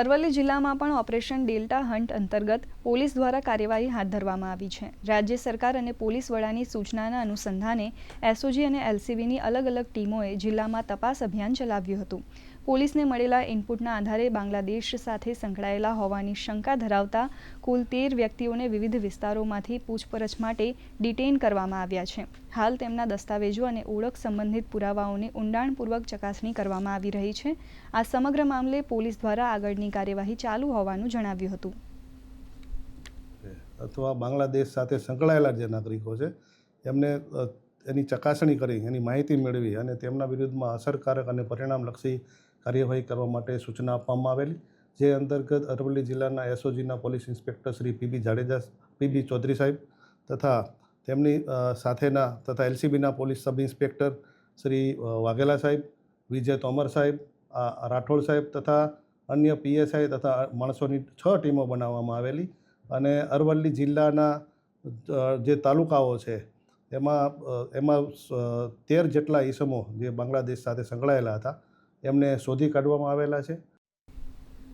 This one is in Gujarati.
અરવલ્લી જિલ્લામાં પણ ઓપરેશન ડેલ્ટા હન્ટ અંતર્ગત પોલીસ દ્વારા કાર્યવાહી હાથ ધરવામાં આવી છે। રાજ્ય સરકાર અને પોલીસ વડાની સૂચનાના અનુસંધાને એસઓજી અને એલસીબીની અલગ અલગ ટીમોએ જિલ્લામાં તપાસ અભિયાન ચલાવ્યું હતું। પોલીસને મળેલા ઇનપુટના આધારે બાંગ્લાદેશ સાથે સંકળાયેલા હોવાની શંકા ધરાવતા કુલ 13 વ્યક્તિઓને વિવિધ વિસ્તારોમાંથી પૂછપરછ માટે ડિટેઇન કરવામાં આવ્યા છે। હાલ તેમના દસ્તાવેજો અને ઓળખ સંબંધિત પુરાવાઓની ઊંડાણપૂર્વક ચકાસણી કરવામાં આવી રહી છે। આ સમગ્ર મામલે પોલીસ દ્વારા આગળની કાર્યવાહી ચાલુ હોવાનું જણાવ્યું હતું। અથવા બાંગ્લાદેશ સાથે સંકળાયેલા જે નાગરિકો છે એમને એની ચકાસણી કરી, એની માહિતી મેળવી અને તેમના વિરુદ્ધમાં અસરકારક અને પરિણામલક્ષી કાર્યવાહી કરવા માટે સૂચના આપવામાં આવેલી, જે અંતર્ગત અરવલ્લી જિલ્લાના એસઓજીના police inspector Shri PB Chaudhary સાહેબ તથા તેમની સાથેના તથા એલસીબીના police sub inspector Shri Vaghela સાહેબ, વિજય તોમર સાહેબ, રાઠોડ સાહેબ તથા અન્ય પીએસઆઈ તથા માણસોની 6 ટીમો બનાવવામાં આવેલી અને અરવલ્લી જિલ્લાના જે તાલુકાઓ છે એમાં 13 જેટલા ઈસમો જે બાંગ્લાદેશ સાથે સંકળાયેલા હતા એમને શોધી કાઢવામાં આવેલા છે।